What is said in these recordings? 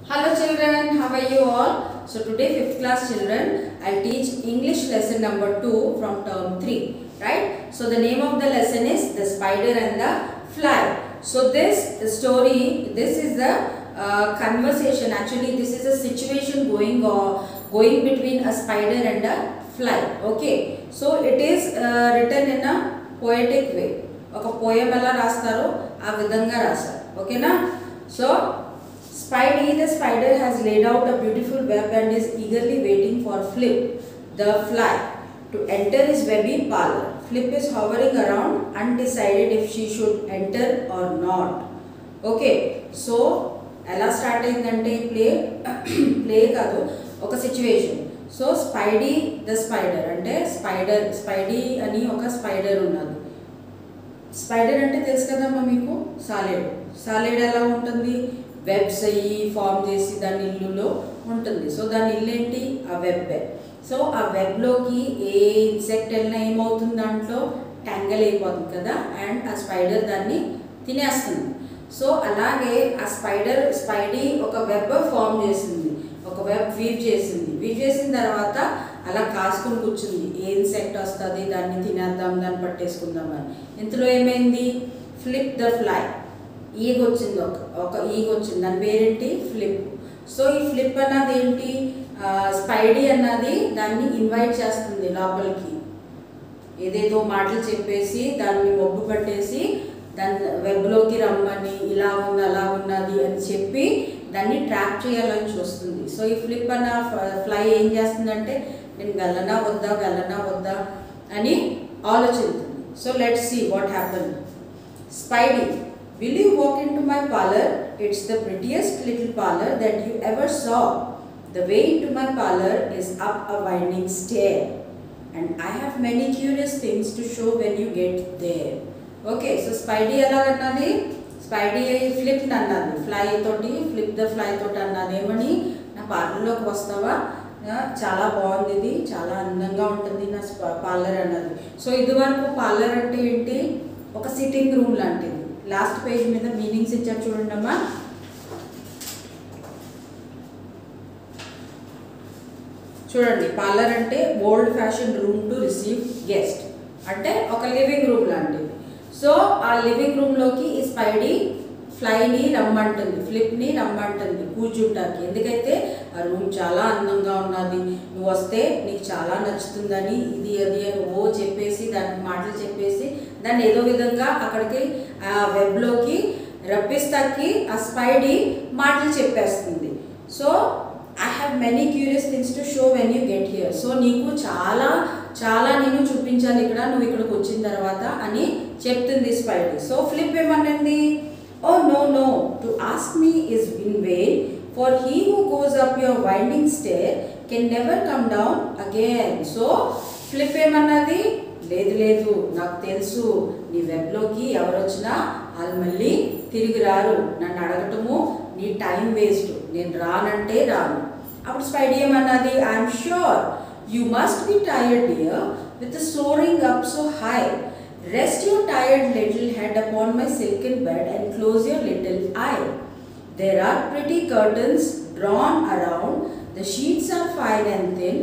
Hello children, how are you all? So today 5th class children, I'll teach English lesson number 2 from term 3, right? So the name of the lesson is The Spider and the Fly. So this story, this is the conversation, actually this is a situation going between a spider and a fly, okay? So it is written in a poetic way. ఒక poem ఎలా రాస్తారో ఆ విధంగా రాశారు, ఓకేనా? So Spidey the spider has laid out a beautiful web and is eagerly waiting for Flip the fly to enter his webby parlor. Flip is hovering around undecided if she should enter or not. Okay, so ఎలా start అయిందంటే play కాదు, ఒక situation. So Spidey the spider అంటే Spidey అని ఒక spider ఉన్నది. Spider అంటే తెలుసు కదమ్మా మీకు, సాలిడ్ ఎలా ఉంటుంది, వెబ్స్ అయ్యి ఫామ్ చేసి దాని ఇల్లులో ఉంటుంది. సో దాని ఇల్లు ఏంటి, ఆ వెబ్. సో ఆ వెబ్లోకి ఏ ఇన్సెక్ట్ వెళ్ళినా ఏమవుతుంది, దాంట్లో ట్యాంగల్ అయిపోతుంది కదా, అండ్ ఆ స్పైడర్ దాన్ని తినేస్తుంది. సో అలాగే ఆ స్పైడీ ఒక వెబ్ ఫామ్ చేసింది, ఒక వెబ్ వీవ్ చేసిన తర్వాత అలా కాసుకొని కూర్చుంది. ఏ ఇన్సెక్ట్ వస్తుంది దాన్ని తినేద్దాం, దాన్ని పట్టేసుకుందామని. ఇంతలో ఏమైంది, ఫ్లిప్ ద ఫ్లై, ఈగ వచ్చింది, ఒక ఈగ వచ్చింది, దాని పేరేంటి, ఫ్లిప్. సో ఈ ఫ్లిప్ అన్నది ఏంటి, స్పైడీ అన్నది దాన్ని ఇన్వైట్ చేస్తుంది లోపలికి, ఏదేదో మాటలు చెప్పేసి దాన్ని మొగ్గు పట్టేసి దాని వెబ్లోకి రమ్మని, ఇలా ఉంది అలా ఉన్నది అని చెప్పి దాన్ని ట్రాప్ చేయాలని చూస్తుంది. సో ఈ ఫ్లిప్ అన్న ఫ్లై ఏం చేస్తుందంటే, నేను వెళ్ళనా వద్దా అని ఆలోచిస్తుంది. So let's see what happen. Spidey, will you walk into my parlor? It's the prettiest little parlor that you ever saw. The way into my parlor is up a winding stair, and I have many curious things to show when you get there. Okay, so Spidey elagannadi, Spidey flip annadi, fly toti, flip the fly toti annadi emani, na parlor loki vastava, చాలా బాగుంది, ఇది చాలా అందంగా ఉంటుంది నా parlour అన్నది. So ఇది వరకు పార్లర్ అంటే ఏంటి, ఒక సిట్టింగ్ రూమ్ లాంటిది. లాస్ట్ పేజ్ మీద మీనింగ్స్ ఇచ్చారు చూడండి అమ్మా. చూడండి, పార్లర్ అంటే old fashion room to receive guest, అంటే ఒక లివింగ్ రూమ్ లాంటిది. సో ఆ లివింగ్ రూమ్లోకి ఈ స్పైడీ ఫ్లైని రమ్మంటుంది, ఫ్లిప్ని రమ్మంటుంది కూర్చుంటానికి. ఎందుకైతే ఆ రూమ్ చాలా అందంగా ఉన్నది, నువ్వు వస్తే నీకు చాలా నచ్చుతుందని, ఇది అది అని చెప్పేసి దానికి మాటలు చెప్పేసి దాన్ని ఏదో విధంగా అక్కడికి ఆ వెబ్లోకి రప్పిస్తాకి ఆ స్పైడీ మాటలు చెప్పేస్తుంది. So I have many curious things to show when you get here. So నీకు చాలా నేను చూపించాలి ఇక్కడ, నువ్వు ఇక్కడికి వచ్చిన తర్వాత అని చెప్తుంది స్పైడీ. సో ఫ్లిప్ ఏమన్నది, oh no, to ask me is in vain, for he who goes up your winding stair can never come down again. So flip ఏమన్నది, లేదు నాకు తెలుసు, నీ వెబ్లోకి ఎవరు వచ్చినా వాళ్ళు మళ్ళీ తిరిగి రారు, నన్ను అడగటము నీ టైం వేస్ట్, నేను రానంటే రాను. అప్పుడు స్పైడీ ఏమన్నది, I'm sure you must be tired dear with soaring up so high. Rest your tired little head upon my silken bed and close your little eye. There are pretty curtains drawn around, the sheets are fine and thin.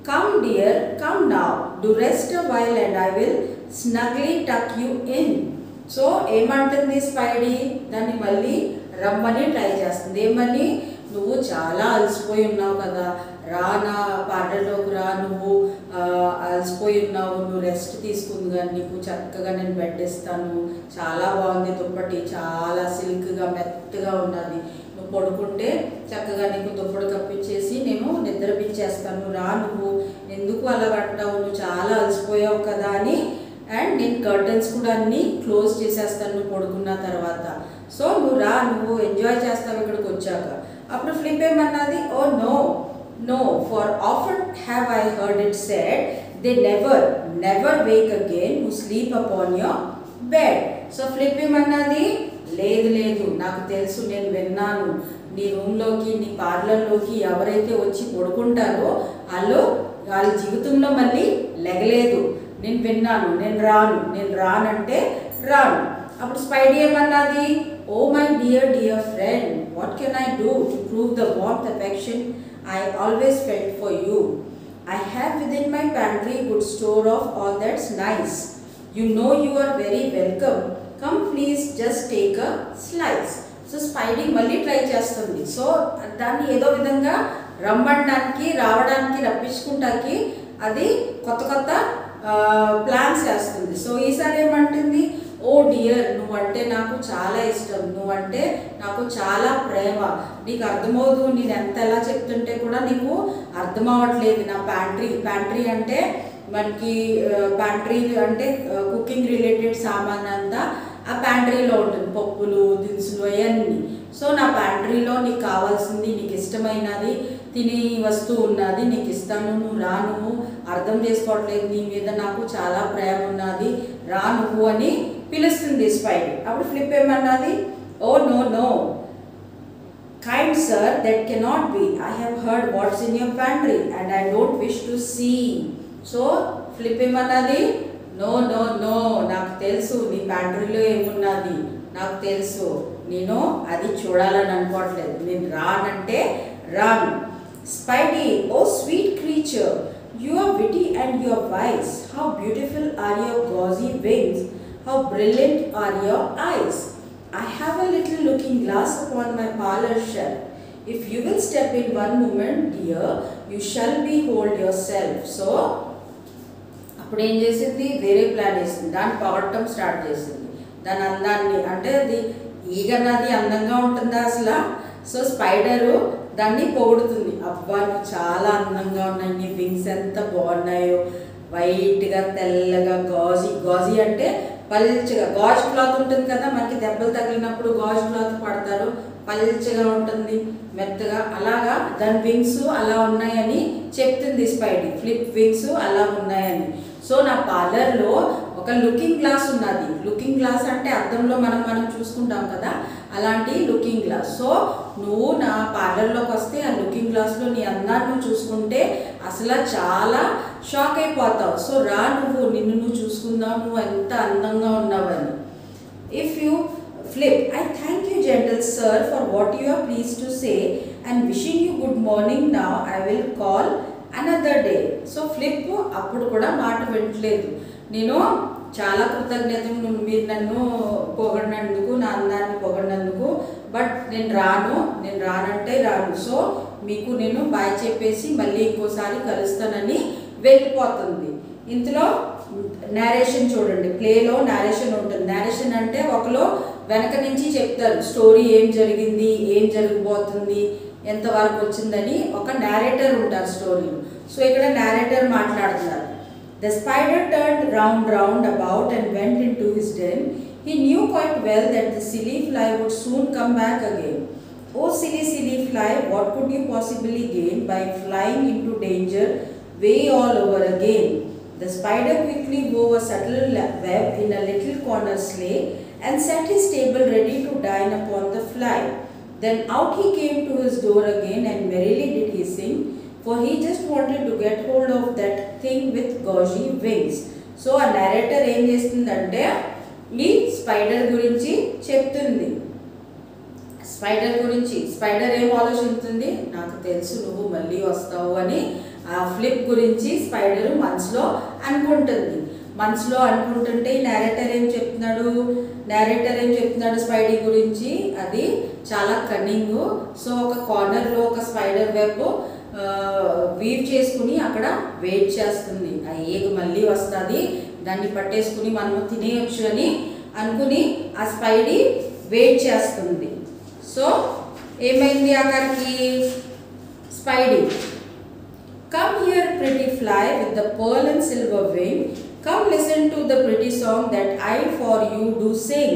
Come dear, come now, do rest a while and I will snugly tuck you in. So ఏమంటుంది Spidey, దాన్ని మళ్ళీ రమ్మని try చేస్తుంది. ఏమని, నువ్వు చాలా అలసిపోయి ఉన్నావు కదా, నా పార్లర్లోకి రా, నువ్వు అలసిపోయి ఉన్నావు, నువ్వు రెస్ట్ తీసుకుంది కానీ నీకు చక్కగా నేను బెడ్ ఇస్తాను, చాలా బాగుంది దుప్పటి, చాలా సిల్క్గా మెత్తగా ఉన్నది, నువ్వు పడుకుంటే చక్కగా నీకు దుప్పటి కప్పించేసి నేను నిద్రపించేస్తాను, రా, నువ్వు ఎందుకు అలా అంటావు, నువ్వు చాలా అలసిపోయావు కదా అని, అండ్ నేను కర్టన్స్ కూడా అన్నీ క్లోజ్ చేసేస్తాను నువ్వు పడుకున్న తర్వాత. సో నువ్వు రా, నువ్వు ఎంజాయ్ చేస్తావు ఇక్కడికి వచ్చాక. అప్పుడు ఫ్లిప్ ఏమన్నది, ఓ no, for often have I heard it said, they never wake again who sleep upon your bed. So flip ఏమన్నది, లేదు నాకు తెలుసు, నేను విన్నాను, నీ రూమ్లోకి నీ పార్లర్లోకి ఎవరైతే వచ్చి పడుకుంటారో వాళ్ళ జీవితంలో మళ్ళీ లెగలేదు, నేను విన్నాను, నేను రానంటే రాను. అప్పుడు స్పైడీ ఏమన్నది, oh my dear friend, What can I do to prove the warmth affection I always felt for you? I have within my pantry good store of all that's nice. You know you are very welcome. Come please just take a slice. So Spidey మళ్ళీ try చేస్తుంది. So దాన్ని ఏదో విధంగా రమ్మడానికి రప్పించుకుంటాకి అది కొత్త కొత్త plans చేస్తుంది. So ఈసారి ఏమంటుంది, ఓ డియర్ నువ్వంటే నాకు చాలా ఇష్టం, నువ్వంటే నాకు చాలా ప్రేమ, నీకు అర్థమవుదు, నేను ఎంత ఎలా చెప్తుంటే కూడా నీకు అర్థం అవ్వట్లేదు. నా ప్యాంట్రీ అంటే మనకి ప్యాంట్రీ అంటే కుకింగ్ రిలేటెడ్ సామాన్ అంతా ఆ ప్యాంట్రీలో ఉంటుంది, పప్పులు దినుసులు అవన్నీ. సో నా ప్యాంట్రీలో నీకు కావాల్సింది, నీకు ఇష్టమైనది తినే వస్తువు ఉన్నది, నీకు ఇస్తాను, నువ్వు రా, నువ్వు అర్థం చేసుకోవట్లేదు, నీ మీద నాకు చాలా ప్రేమ ఉన్నది, రా నువ్వు అని పిలుస్తుంది స్పైడీ. అప్పుడు ఫ్లిప్ ఏమన్నది, oh no no kind sir, that cannot be, I have heard what's in your pantry and I don't wish to see. So Flip ఏమన్నది, నో నో నో, నాకు తెలుసు నీ ప్యాంట్రీలో ఏమున్నది, నాకు తెలుసు, నేను అది చూడాలని అనుకోవట్లేదు, నేను రానంటే రాను. Spidey, oh sweet creature, you are witty and you are wise, how beautiful are your gauzy wings, how brilliant are your eyes. I have a little looking glass upon my parlor shelf. If you will step in one moment, dear, you shall behold yourself. So అప్పుడు ఏం చేసింది, వేరే plan వేసింది, దాన్ని పొగడటం start చేసింది. దాని అందాన్ని, అంటే అది ఈగన్నది అందంగా ఉంటుందా అసలు. సో స్పైడరు దాన్ని పొగుడుతుంది, అబ్బా నువ్వు చాలా అందంగా ఉన్నాయి, నీ వింగ్స్ ఎంత బాగున్నాయో, వైట్గా తెల్లగా గాజీ అంటే పల్చగా, గాజ్ క్లాత్ ఉంటుంది కదా మనకి, దెబ్బలు తగిలినప్పుడు గాజ్ క్లాత్ పడతారు, పల్చగా ఉంటుంది మెత్తగా, అలాగా దాని వింగ్స్ అలా ఉన్నాయని చెప్తుంది స్పైడీ, ఫ్లిప్ వింగ్స్ అలా ఉన్నాయని. సో నా పార్లర్లో ఒక లుకింగ్ గ్లాస్ ఉన్నది, లుకింగ్ గ్లాస్ అంటే అద్దంలో మనం చూసుకుంటాం కదా, అలాంటి లుకింగ్ గ్లాస్. సో నువ్వు నా పార్లర్లోకి వస్తే ఆ లుకింగ్ గ్లాస్లో నీ అందాన్ని నువ్వు చూసుకుంటే అసలు చాలా షాక్ అయిపోతావు. సో రా, నిన్ను నువ్వు చూసుకుందావు, నువ్వు ఎంత అందంగా ఉన్నావని. If you Flip, I thank you gentle sir for what you are pleased to say and wishing you good morning. Now I will call another day. So Flip అప్పుడు కూడా మాట వినట్లేదు, నేను చాలా కృతజ్ఞతలు మీరు నన్ను పొగడినందుకు, నా అందాన్ని పొగడినందుకు, బట్ నేను రానంటే రాను. సో మీకు నేను బాయ్ చెప్పేసి మళ్ళీ ఇంకోసారి కలుస్తానని వెళ్ళిపోతుంది. ఇందులో నేరేషన్ చూడండి, ప్లేలో నేరేషన్ ఉంటుంది. నేరేషన్ అంటే ఒకలో వెనక నుంచి చెప్తారు స్టోరీ, ఏం జరిగింది, ఏం జరగబోతుంది, ఎంతవరకు వచ్చిందని ఒక నేరేటర్ ఉంటారు స్టోరీలో. సో ఇక్కడ నేరేటర్ మాట్లాడుతున్నారు. The spider turned round about and went into his den. He knew quite well that the silly fly would soon come back again. Oh silly fly, what could you possibly gain by flying into danger way all over again? The spider quickly wove a subtle web in a little corner sleigh and set his table ready to dine upon the fly. Then out he came to his door again and merrily did he sing, for he just wanted to get hold of that thing with gauzy wings. So a narrator ఏం చేస్తుందంటే ఈ spider గురించి చెప్తుంది. Spider ఏం ఆలోచిస్తుంది, నాకు తెలుసు నువ్వు మళ్ళీ వస్తావు అని ఆ ఫ్లిప్ గురించి స్పైడర్ మనసులో అనుకుంటుంటే ఈ నేరేటర్ ఏం చెప్తున్నాడు స్పైడీ గురించి, అది చాలా కన్నింగ్. సో ఒక కార్నర్లో ఒక స్పైడర్ వెబ్ వీవ్ చేసుకుని అక్కడ వెయిట్ చేస్తుంది, ఆ ఏగ మళ్ళీ వస్తుంది, దాన్ని పట్టేసుకుని మనము తినేయచ్చు అని అనుకుని ఆ స్పైడీ వెయిట్ చేస్తుంది. సో ఏమైంది అక్కడికి, Spidey, come here pretty fly with the pearl and silver wing, come listen to the pretty song that I for you do sing.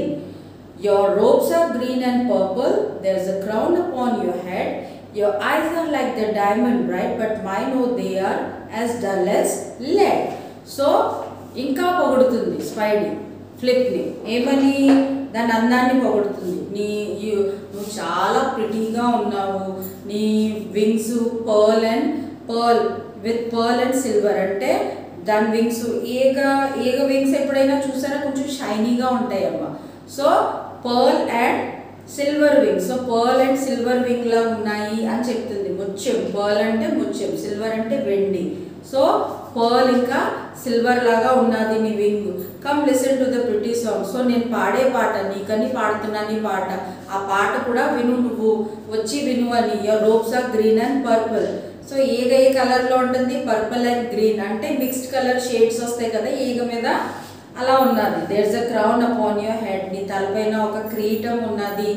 Your robes are green and purple, there's a crown upon your head, your eyes are like the diamond bright, but mine oh they are as dull as lead. So ఇంకా పొగుడుతుంది Spidey ఫ్లిప్ని, ఏమని, దాని అందాన్ని పొగుడుతుంది. నువ్వు చాలా ప్రిటీగా ఉన్నావు, నీ wings pearl with silver, అంటే దాని వింగ్స్ ఏగ వింగ్స్ ఎప్పుడైనా చూసారా కొంచెం షైనీగా ఉంటాయి అమ్మ. So pearl and silver wing. So pearl and silver wing లా ఉన్నాయి అని చెప్తుంది. ముత్యం, పర్ల్ అంటే ముత్యం, సిల్వర్ అంటే వెండి. సో పర్ల్ ఇంకా సిల్వర్ లాగా ఉన్నది నీ wing. Come listen to the pretty song. So నేను పాడే పాట, నీకని పాడుతున్నాను ఈ పాట, ఆ పాట కూడా విను, నువ్వు వచ్చి విను అని. Your robes are green and purple. So ఈగ ఏ కలర్లో ఉంటుంది? పర్పుల్ అండ్ గ్రీన్, అంటే మిక్స్డ్ కలర్ షేడ్స్ వస్తాయి కదా ఈగ మీద, అలా ఉన్నది. There is a crown upon your head. నీ తలపైన ఒక కిరీటం ఉన్నది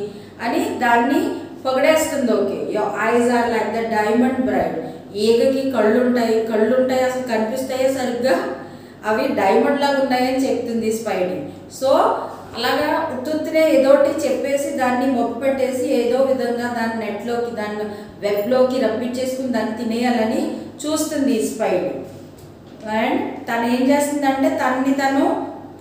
అని దాన్ని పొగడేస్తుంది. Okay. Your eyes are like the diamond bright. ఈగకి కళ్ళు ఉంటాయి అసలు కనిపిస్తాయో సరిగ్గా, అవి డైమండ్ లాగా ఉన్నాయని చెప్తుంది స్పైడీ. సో అలాగా ఉత్తునే ఏదోటి చెప్పేసి దాన్ని మొప్పు పెట్టేసి ఏదో విధంగా దాన్ని నెట్లోకి, దాన్ని వెబ్లోకి రప్పించేసుకుని దాన్ని తినేయాలని చూస్తుంది స్పైడీ. అండ్ తను ఏం చేస్తుందంటే తనని తను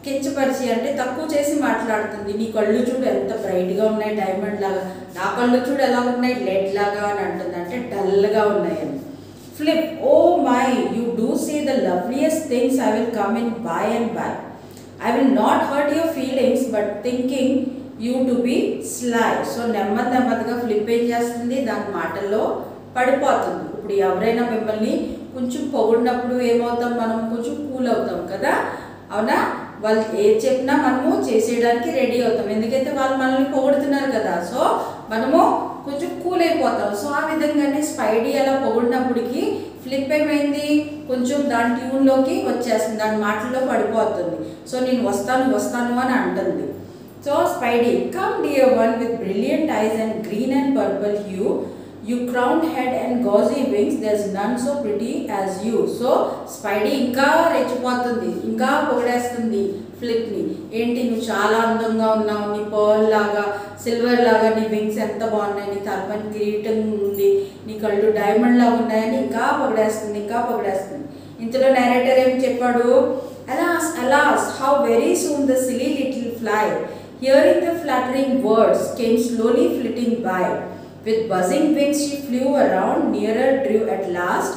కించపరిచి, అంటే తక్కువ చేసి మాట్లాడుతుంది. నీ కళ్ళు చూడు ఎంత బ్రైట్గా ఉన్నాయి డైమండ్ లాగా, నా కళ్ళు చూడు ఎలా ఉన్నాయి లెడ్ లాగా అని అంటుంది, అంటే డల్గా ఉన్నాయని. Flip, oh my, you do say the loveliest things. I will come in by and by. I will not hurt your feelings, but thinking you to be sly. So నెమ్మదిగా ఫ్లిప్ ఏం చేస్తుంది, దాని మాటల్లో పడిపోతుంది. ఇప్పుడు ఎవరైనా మిమ్మల్ని కొంచెం పొగిడినప్పుడు ఏమవుతాం, మనం కొంచెం కూల్ అవుతాం కదా, అవునా? వాళ్ళు ఏది చెప్పినా మనము చేసేయడానికి రెడీ అవుతాం, ఎందుకంటే వాళ్ళు మనల్ని పొగుడుతున్నారు కదా. సో మనము కొంచెం కూల్ అయిపోతాం. సో ఆ విధంగానే స్పైడీ అలా పొగిడినప్పటికీ ఫ్లిప్ ఏమైంది, కొంచెం దాని ట్యూన్లోకి వచ్చేస్తుంది, దాని మాటల్లో పడిపోతుంది. సో నేను వస్తాను అని అంటుంది. So Spidey, come dear one with brilliant eyes and green and purple hue, you crowned head and gauzy wings, there's none so pretty as you. So Spidey ఇంకా రెచ్చిపోతుంది, ఇంకా పొగడేస్తుంది ఫ్లిప్ని. ఏంటి, నువ్వు చాలా అందంగా ఉన్నావు, నీ పర్ల్ లాగా సిల్వర్ లాగా నీ వింగ్స్ ఎంత బాగున్నాయి, నీ తలపైన కిరీటం ఉంది, నీ కళ్ళు డైమండ్ లాగా ఉన్నాయని ఇంకా పొగడేస్తుంది. ఇంతలో నరేటర్ ఏం చెప్పాడు, alas how very soon the silly little fly, hearing the flattering words, came slowly flitting by. With buzzing wings she flew around, nearer drew at last.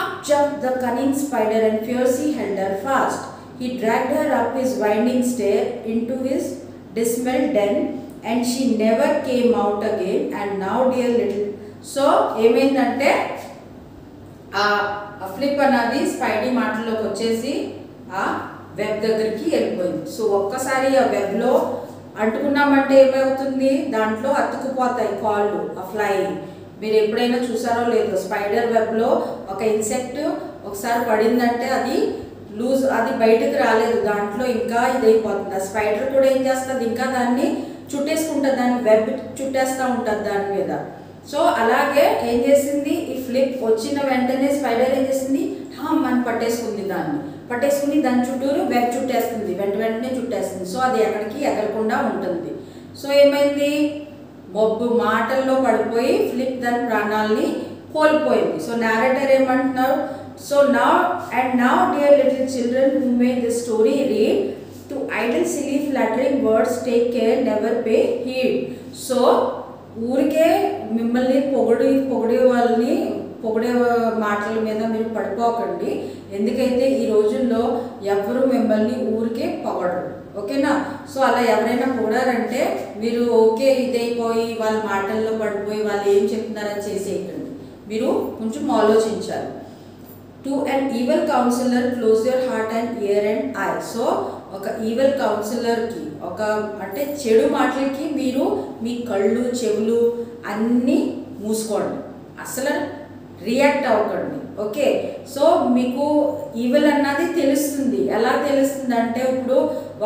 Up jumped the cunning spider and fiercely held her fast. He dragged her up his winding stair into his dismal den, and she never came out again. And now dear little. So ఏమైందంటే ఆ flip అన్నది Spidey మాటల్లోకి వచ్చేసి ఆ web దగ్గరికి వెళ్ళిపోయింది. So ఒక్కసారి ఆ వెబ్లో అంటుకున్నామంటే ఏమవుతుంది, దాంట్లో అతుకుపోతాయి కాళ్ళు, ఆ ఫ్లై. మీరు ఎప్పుడైనా చూసారో లేదో, స్పైడర్ వెబ్లో ఒక ఇన్సెక్ట్ ఒకసారి పడిందంటే అది లూజ్, అది బయటకు రాలేదు, దాంట్లో ఇంకా ఇదైపోతుంది. ఆ స్పైడర్ కూడా ఏం చేస్తుంది, ఇంకా దాన్ని చుట్టేసుకుంటుంది, దాన్ని వెబ్ చుట్టేస్తూ ఉంటుంది దాని మీద. సో అలాగే ఏం చేసింది, ఈ ఫ్లిప్ వచ్చిన వెంటనే స్పైడర్ ఏం చేసింది, అని పట్టేసుకుని దాని చుట్టూరు వెబ్ చుట్టేస్తుంది, వెంటనే చుట్టేస్తుంది. సో అది ఎక్కడికి ఎగరకుండా ఉంటుంది. సో ఏమైంది, మొబ్బు మాటల్లో పడిపోయి ఫ్లిప్ దాని ప్రాణాలని కోల్పోయింది. సో narrator ఏమంటున్నారు, so now dear little children who may this story read, to idle silly flattering words take care, never pay heed. So ఊరికే మిమ్మల్ని పొగిడే మాటల మీద మీరు పడిపోకండి, ఎందుకైతే ఈ రోజుల్లో ఎవరు మిమ్మల్ని ఊరికే పొగడరు, ఓకేనా? సో అలా ఎవరైనా పొగడారంటే మీరు ఓకే ఇదైపోయి వాళ్ళ మాటల్లో పడిపోయి వాళ్ళు ఏం చెప్తున్నారని చేసేయకండి, మీరు కొంచెం ఆలోచించాలి. To an evil counsellor close your heart and ear and eye. So ఒక ఈవెల్ కౌన్సిలర్కి, ఒక అంటే చెడు మాటలకి మీరు మీ కళ్ళు చెవులు అన్నీ మూసుకోండి, అసలు రియాక్ట్ అవ్వకండి, ఓకే? సో మీకు ఈవిల్ అన్నది తెలుస్తుంది. ఎలా తెలుస్తుంది అంటే, ఇప్పుడు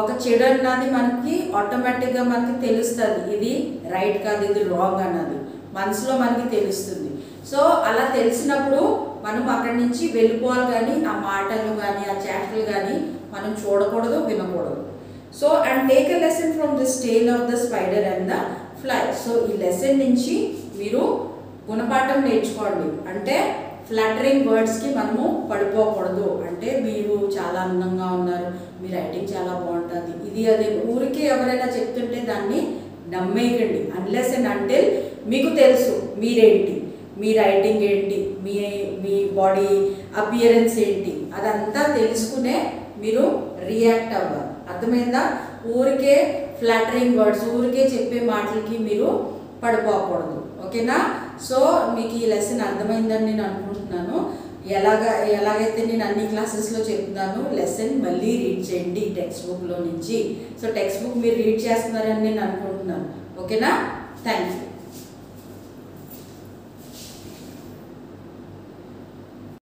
ఒక చెడు అన్నది మనకి ఆటోమేటిక్గా మనకి తెలుస్తుంది, ఇది రైట్ కాదు ఇది రాంగ్ అన్నది మనసులో మనకి తెలుస్తుంది. సో అలా తెలిసినప్పుడు మనం అక్కడి నుంచి వెళ్ళిపోవాలి, కానీ ఆ మాటలు కానీ ఆ చాటలు కానీ మనం చూడకూడదు, వినకూడదు. So and take a lesson from this tale of the spider and the fly. So ఈ లెసన్ నుంచి మీరు గుణపాఠం నేర్చుకోండి, అంటే ఫ్లాటరింగ్ వర్డ్స్కి మనము పడిపోకూడదు. అంటే మీరు చాలా అందంగా ఉన్నారు, మీ రైటింగ్ చాలా బాగుంటుంది, ఇది అదే ఊరికే ఎవరైనా చెప్తుంటే దాన్ని నమ్మేయకండి, అన్లెస్ అండ్ అంటిల్ మీకు తెలుసు మీరేంటి, మీ రైటింగ్ ఏంటి, మీ బాడీ అపియరెన్స్ ఏంటి, అదంతా తెలుసుకునే మీరు రియాక్ట్ అవ్వాలి, అర్థమైందా? ఊరికే ఫ్లాటరింగ్ వర్డ్స్ ఊరికే చెప్పే మాటలకి మీరు పడిపోకూడదు. ఓకేనా? సో మీకు ఈ లెసన్ అర్థమైందని నేను అనుకుంటున్నాను. ఎలాగైతే నేను అన్ని క్లాసెస్లో చెప్తున్నాను, లెసన్ మళ్ళీ రీడ్ చేయండి టెక్స్ట్ బుక్లో నుంచి. సో టెక్స్ట్ బుక్ మీరు రీడ్ చేస్తున్నారని నేను అనుకుంటున్నాను. ఓకేనా? Thank you.